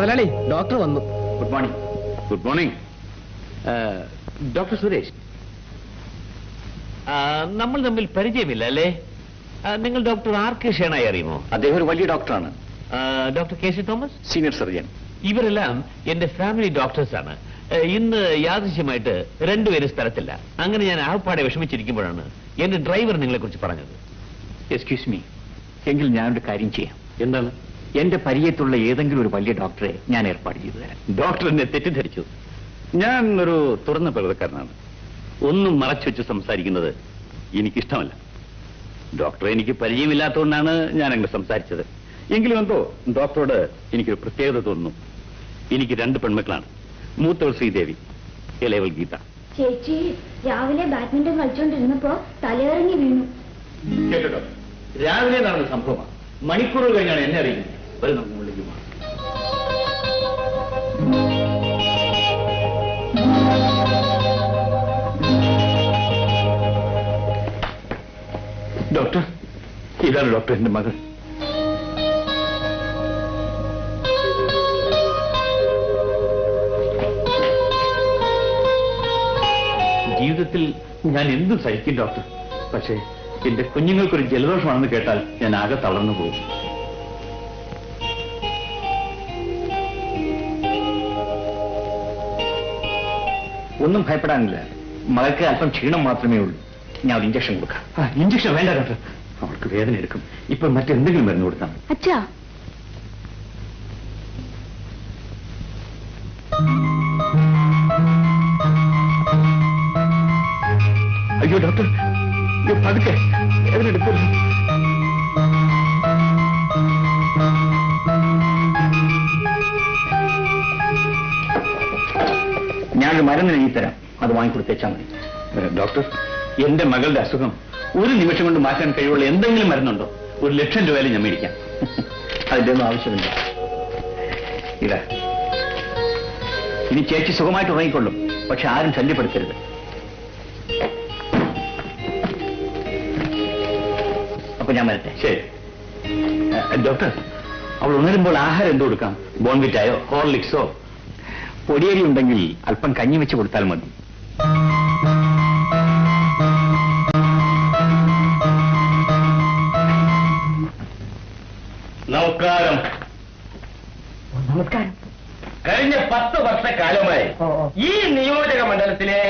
മുതലാളി ഡോക്ടർ വന്നു. Good morning. Good morning. Doctor Suresh, നമ്മൾ തമ്മിൽ പരിചയമില്ല അല്ലേ? നിങ്ങൾ ഡോക്ടർ ആർ കെ ഷേണായി അറിയുമോ? അദ്ദേഹം ഒരു വലിയ ഡോക്ടറാണ്. Doctor K C Thomas, senior surgeon. ഇവരെല്ലാം എന്റെ ഫാമിലി ഡോക്ടേഴ്സാണ്. ഇന്ന് യാദൃശ്യമായിട്ട് രണ്ടുപേരും സ്ഥലത്തില്ല. അങ്ങനെ ഞാൻ ആപ്പാടെ വിഷമിച്ചിരിക്കുമ്പോഴാണ് എന്റെ ഡ്രൈവർ നിങ്ങളെ കുറിച്ച് പറഞ്ഞത്. എക്സ്ക്യൂസ് മീ, എങ്കിൽ ഞാനൊരു കാര്യം ചെയ്യാം. എന്താണ്? എന്റെ പരിചയത്തുള്ള ഏതെങ്കിലും ഒരു വലിയ ഡോക്ടറെ ഞാൻ ഏർപ്പാട് ചെയ്തു തരാം. ഡോക്ടർ എന്നെ തെറ്റിദ്ധരിച്ചു. ഞാൻ ഒരു തുറന്ന പ്രകൃതക്കാരനാണ്. ഒന്നും മറച്ചു വെച്ച് സംസാരിക്കുന്നത് എനിക്കിഷ്ടമല്ല. ഡോക്ടറെ എനിക്ക് പരിചയമില്ലാത്തതുകൊണ്ടാണ് ഞാൻ അങ്ങനെ സംസാരിച്ചത്. എങ്കിലും എന്തോ ഡോക്ടറോട് എനിക്കൊരു പ്രത്യേകത തോന്നുന്നു. എനിക്ക് 2 പെൺമക്കളാണ്. മൂത്തവൾ ശ്രീദേവി, ഇളയവൾ ഗീത. ചേച്ചി രാവിലെ ബാഡ്മിന്റൺ കളിച്ചോണ്ടിരുന്നപ്പോ തലയിറങ്ങി വീണു. കേട്ടോ, രാവിലെ നടന്ന സംഭവമാണ്. മണിക്കൂറുകൾ കഴിഞ്ഞാണ് എന്നെ അറിയുന്നത്. വരും, നമുക്ക് മുകളിലേക്ക് പോകാം. ഡോക്ടർ, ഇതാണ് ഡോക്ടർ, എന്റെ മകൾ. ജീവിതത്തിൽ ഞാൻ എന്തും സഹിക്കും ഡോക്ടർ. പക്ഷേ എന്റെ കുഞ്ഞുങ്ങൾക്കൊരു ജലദോഷമാണെന്ന് കേട്ടാൽ ഞാൻ ആകെ തളർന്നു പോകും. ഒന്നും ഭയപ്പെടാനില്ല. മകൾക്ക് അല്പം ക്ഷീണം മാത്രമേ ഉള്ളൂ. ഞാൻ ഒരു ഇഞ്ചക്ഷൻ കൊടുക്കാം. ഇഞ്ചക്ഷൻ വേണ്ട ഡോക്ടർ, അവൾക്ക് വേദന എടുക്കും. ഇപ്പൊ മറ്റെന്തെങ്കിലും മരുന്ന് കൊടുത്താൽ മതി. അച്ഛാ, അയ്യോ ഡോക്ടർ, പതുക്കെ, വേദന എടുക്കരുത്. ഞാനൊരു മരുന്ന് എഴുതി തരാം, അത് വാങ്ങിക്കൊടുത്തേച്ചാൽ മതി. ഡോക്ടർ, എന്റെ മകളുടെ അസുഖം ഒരു നിമിഷം കൊണ്ട് മാറ്റാൻ കഴിവുള്ള എന്തെങ്കിലും മരുന്നുണ്ടോ? 1,00,000 രൂപയിലും ഞാൻ മേടിക്കാം. അതിന്റെ ഒന്നും ആവശ്യമില്ല. ഇതാ, ഇനി ചേച്ചി സുഖമായിട്ട് ഉറങ്ങിക്കൊള്ളും. പക്ഷെ ആരും ശല്യപ്പെടുത്തരുത്. അപ്പൊ ഞാൻ വരട്ടെ. ശരി ഡോക്ടർ, അവൾ ഉണരുമ്പോൾ ആഹാരം എന്ത് കൊടുക്കാം? ബോൺവിറ്റായോ ഹോർലിക്സോ? പൊടിയരി ഉണ്ടെങ്കിൽ അല്പം കഞ്ഞി വെച്ച് കൊടുത്താൽ മതി. നമസ്കാരം. നമസ്കാരം. കഴിഞ്ഞ 10 വർഷക്കാലമായി ഈ നിയോജക മണ്ഡലത്തിലെ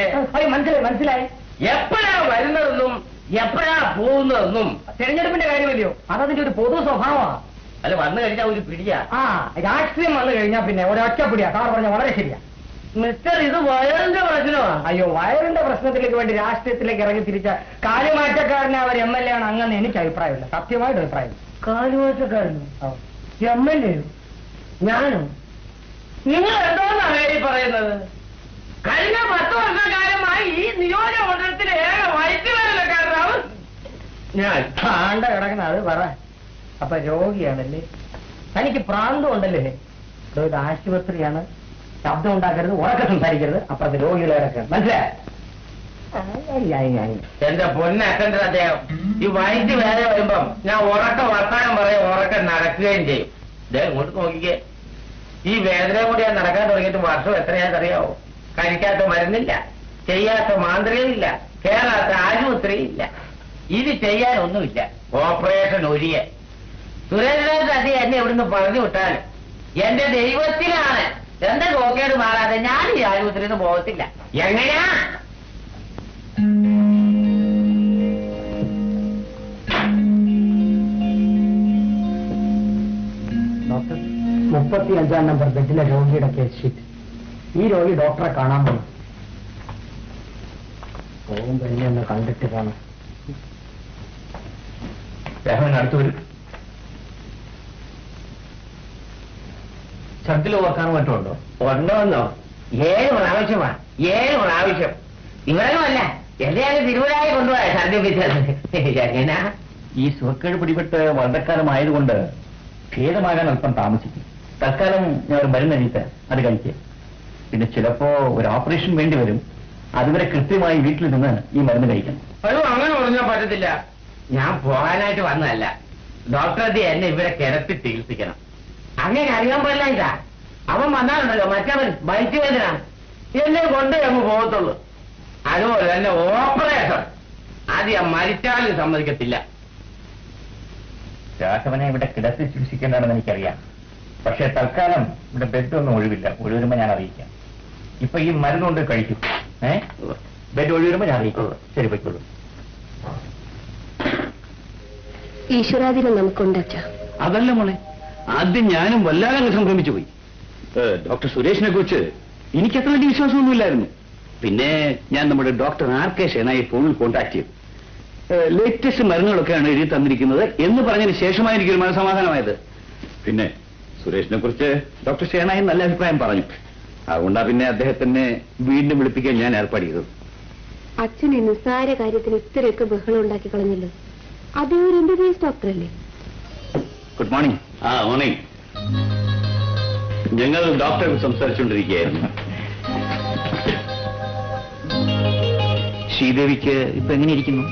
മനസ്സിലായി എപ്പോഴാ വരുന്നതെന്നും എപ്പോഴാ പോകുന്നതെന്നും തെരഞ്ഞെടുപ്പിന്റെ കാര്യമല്ലയോ? അതതിന്റെ ഒരു പൊതു സ്വഭാവമാണ്. അല്ല, വന്നു കഴിഞ്ഞാൽ ഒരു പിടിയാ. രാഷ്ട്രീയം വന്നു കഴിഞ്ഞാൽ പിന്നെ ഒരൊറ്റ പിടിയാ. സാർ പറഞ്ഞ വളരെ ശരിയാ. മിസ്റ്റർ, ഇത് വയറിന്റെ പ്രശ്നമാണ്. അയ്യോ, വയറിന്റെ പ്രശ്നത്തിലേക്ക് വേണ്ടി രാഷ്ട്രീയത്തിലേക്ക് ഇറങ്ങി തിരിച്ച കാലുമാറ്റക്കാരനെ അവർ MLA ആണ് അങ്ങനെ എനിക്ക് അഭിപ്രായമില്ല. സത്യമായിട്ട് അഭിപ്രായം. കാലുമാറ്റക്കാരനും MLA ഞാനും? നിങ്ങൾ എന്തോന്നാണ് ഈ പറയുന്നത്? കഴിഞ്ഞ 10 വർഷക്കാലമായി ഈ നിയോജക മണ്ഡലത്തിലെ ഏക വൈദ്യുതകാരനാണ് ഞാൻ. ആണ്ട കിടക്കുന്ന അത് പറ. അപ്പൊ രോഗിയാണല്ലേ? തനിക്ക് പ്രാന്തം ഉണ്ടല്ലേ? ഇത് ആശുപത്രിയാണ്. ശബ്ദം ഉണ്ടാക്കരുത്, ഉറക്കെ സംസാരിക്കരുത്. അപ്പുറത്ത് രോഗികളെ കിടക്കണം. മനസ്സിലായി? എന്റെ പൊന്നറ്റന്റെ അദ്ദേഹം ഈ വൈദ്യ വേദന വരുമ്പം ഞാൻ ഉറക്ക വർത്താനം പറയും, ഉറക്കം നടക്കുകയും ചെയ്യും. അദ്ദേഹം ഇങ്ങോട്ട് നോക്കിക്കേ. ഈ വേദന കൂടി ഞാൻ നടക്കാൻ തുടങ്ങിയിട്ട് വർഷം എത്രയാണെന്നറിയാവോ? കഴിക്കാത്ത മരുന്നില്ല, ചെയ്യാത്ത മാന്ത്രികയില്ല, കേറാത്ത ആശുപത്രിയില്ല. ഇത് ചെയ്യാനൊന്നുമില്ല. ഓപ്പറേഷൻ ഒഴിയെ. സുരേന്ദ്രനാഥ് അതി എന്നെ ഇവിടുന്ന് പറഞ്ഞു വിട്ടാലും എന്റെ ദൈവത്തിനാണ് എന്റെ നോക്കേട് മാറാതെ ഞാൻ ഈ ആശുപത്രിയിൽ നിന്ന് പോകത്തില്ല. എങ്ങനെയാ? ഡോക്ടർ, 35-ാം നമ്പർ ബെഡിലെ രോഗിയുടെ കേസ് ഷീറ്റ്. ഈ രോഗി ഡോക്ടറെ കാണാൻ പോകും. പോകുമ്പോ എന്നെ ഒന്ന് കണ്ടിട്ട് കാണാം. അടുത്ത് വരും. ഛർദിൽ ഓർക്കാനും മറ്റുണ്ടോ? ഉണ്ടോന്നോ? 7 പ്രാവശ്യമാണ്. 7 പ്രാവശ്യം. ഇവരൊന്നുമല്ല, എന്നെയാണ് തിരുവനായി കൊണ്ടുപോയ ഛർദിപ്പിച്ചത്. എങ്ങനാ? ഈ സുഖക്കേട് പിടിപെട്ട് വളരെക്കാലമായതുകൊണ്ട് ഭേദമാകാൻ അല്പം താമസിക്കും. തൽക്കാലം ഞാൻ ഒരു മരുന്ന് എഴുതി അത് കഴിക്കുക. പിന്നെ ചിലപ്പോ ഒരു ഓപ്പറേഷൻ വേണ്ടി വരും. അതുവരെ കൃത്യമായി വീട്ടിൽ നിന്ന് ഈ മരുന്ന് കഴിക്കണം. അയ്യോ, അങ്ങനെ പറഞ്ഞാൽ പറ്റത്തില്ല. ഞാൻ പോകാനായിട്ട് വന്നതല്ല. ഡോക്ടർ എന്നെ ഇവിടെ കിടത്തി ചികിത്സിക്കണം. അങ്ങനെ അറിയാൻ പാടില്ല. ഇതാ അവൻ വന്നാലുണ്ടല്ലോ മറ്റവൻ ബൈക്ക് വേദന എന്നെ കൊണ്ടേ അങ്ങ് പോകത്തുള്ളൂ. അതുപോലെ തന്നെ ഓപ്പറേഷൻ അത് ഞാൻ മരിച്ചാലും സമ്മതിക്കത്തില്ല. രാഘവനെ ഇവിടെ കിടത്തി ചികിത്സിക്കേണ്ടതെന്ന് എനിക്കറിയാം. പക്ഷെ തൽക്കാലം ഇവിടെ ബെഡൊന്നും ഒഴിവില്ല. ഒഴിവരുമ്പോ ഞാൻ അറിയിക്കാം. ഇപ്പൊ ഈ മരുന്നുകൊണ്ട് കഴിക്കും. ബെഡ് ഒഴിവരുമ്പോ ഞാൻ അറിയിക്കുള്ളൂ. ശരി, പോയിക്കോളൂ. ഈശ്വരാധീനം നമുക്കുണ്ട് അച്ഛാ. അതല്ല മോളെ, ആദ്യം ഞാനും വല്ലാതെ സംഭ്രമിച്ചു പോയി. ഡോക്ടർ സുരേഷിനെ കുറിച്ച് എനിക്ക് അത്ര വലിയ വിശ്വാസമൊന്നുമില്ലായിരുന്നു. പിന്നെ ഞാൻ നമ്മുടെ ഡോക്ടർ ആർ.കെ. ഷേണായി ഫോണിൽ കോൺടാക്ട് ചെയ്തു. ലേറ്റസ്റ്റ് മരുന്നുകളൊക്കെയാണ് എഴുതി തന്നിരിക്കുന്നത് എന്ന് പറഞ്ഞതിന് ശേഷമായി എനിക്കൊരു മനസമാധാനമായത്. പിന്നെ സുരേഷിനെ കുറിച്ച് ഡോക്ടർ ഷേണായി നല്ല അഭിപ്രായം പറഞ്ഞു. അതുകൊണ്ടാ പിന്നെ അദ്ദേഹത്തിനെ വീണ്ടും വിളിപ്പിക്കാൻ ഞാൻ ഏർപ്പാട് ചെയ്തത്. അച്ഛൻ ഈ നിസ്സാര കാര്യത്തിന് ഇത്രയൊക്കെ ബഹളം ഉണ്ടാക്കി കളഞ്ഞല്ലോ. അതേ ഒരു MBBS ഡോക്ടറല്ലേ? Good morning. മോർണിംഗ്. ഞങ്ങൾ ഡോക്ടറെ സംസാരിച്ചുകൊണ്ടിരിക്കുകയായിരുന്നു. ശ്രീദേവിക്ക് ഇപ്പൊ എങ്ങനെയിരിക്കുന്നു?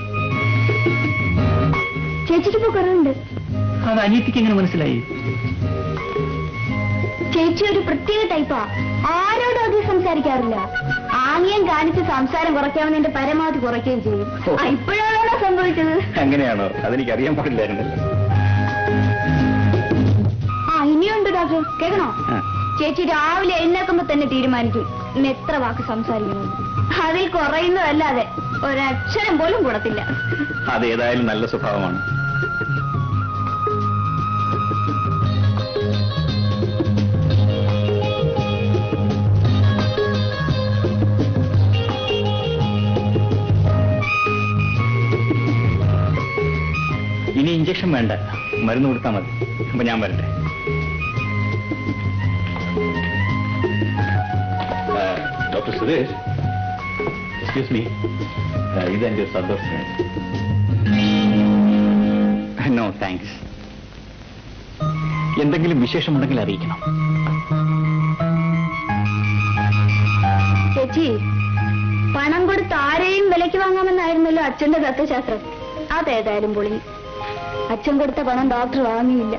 ചേച്ചിക്ക് ഇപ്പൊ കുറവുണ്ട്. അത് അനിയത്തിക്ക് എങ്ങനെ മനസ്സിലായി? ചേച്ചി ഒരു പ്രത്യേക ടൈപ്പാ. ആരോടും അധികം സംസാരിക്കാറില്ല. ആംഗ്യം കാണിച്ച് സംസാരം കുറയ്ക്കാമെന്ന് എന്റെ പരമാവധി കുറയ്ക്കുകയും ചെയ്യും. ഇപ്പോഴാണോ സംഭവിച്ചത്? അങ്ങനെയാണോ? അതെനിക്കറിയാൻ പാടില്ലായിരുന്നല്ലോ. ഇനിയുണ്ട് ഡോക്ടർ, കേൾക്കണോ? ചേച്ചി രാവിലെ എഴുന്നേൽക്കുമ്പോ തന്നെ തീരുമാനിക്കും ഇന്ന് എത്ര വാക്ക് സംസാരിക്കണം. അതിൽ കുറയുന്നതല്ലാതെ ഒരക്ഷരം പോലും കൂടത്തില്ല. അതേതായാലും നല്ല സ്വഭാവമാണ്. ഇനി ഇഞ്ചക്ഷൻ വേണ്ട, മരുന്ന് കൊടുത്താൽ മതി. അപ്പൊ ഞാൻ വരട്ടെ. ഡോക്ടർ സുരേഷ്, എക്സ്ക്യൂസ് മീ, ഇതെന്റെ സന്തോഷം. No thanks. എന്തെങ്കിലും വിശേഷമുണ്ടെങ്കിൽ അറിയിക്കണം. ചേച്ചി, പണം കൊടുത്ത് ആരെയും വിലയ്ക്ക് വാങ്ങാമെന്നായിരുന്നല്ലോ അച്ഛന്റെ തത്വശാസ്ത്രം. അതേതായാലും പൊളി. അച്ഛൻ കൊടുത്ത പണം ഡോക്ടർ വാങ്ങിയില്ല.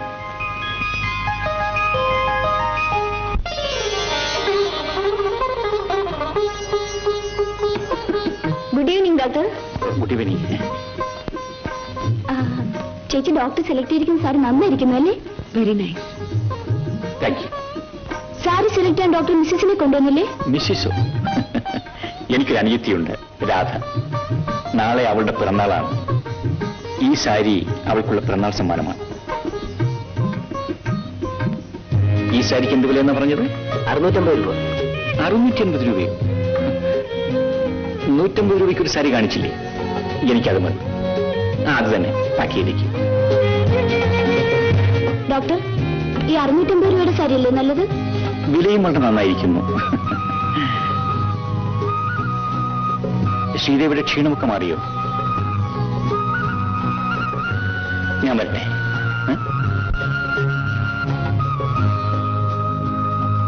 Good evening doctor. Good evening. ചേച്ചി ഡോക്ടർ സെലക്ട് ചെയ്തിരിക്കുന്ന സാരി നന്നായിരിക്കുന്നു അല്ലേ? Very nice. Thank you. Sari select ചെയ്യാൻ ഡോക്ടർ മിസ്സിസിനെ കൊണ്ടുവന്നില്ലേ? മിസ്സിസോ? എനിക്കൊരു അനിയത്തിയുണ്ട്, രാധ. നാളെ അവളുടെ പിറന്നാളാണ്. ഈ സാരി അവൾക്കുള്ള പിറന്നാൾ സമ്മാനമാണ്. ഈ സാരിക്ക് എന്ത് വിലയെന്നാ പറഞ്ഞത്? 650 രൂപ. 650 രൂപയോ? 150 രൂപയ്ക്ക് ഒരു സാരി കാണിച്ചില്ലേ? എനിക്കത് മതി. അത് തന്നെ പാക്ക് ചെയ്തേക്ക്. ഡോക്ടർ, ഈ 650 രൂപയുടെ സാരിയല്ലേ നല്ലത്? വിലയും വളരെ നന്നായിരിക്കുന്നു. ശ്രീദേവിയുടെ ക്ഷീണമൊക്കെ മാറിയോ? ഞാൻ വരട്ടെ.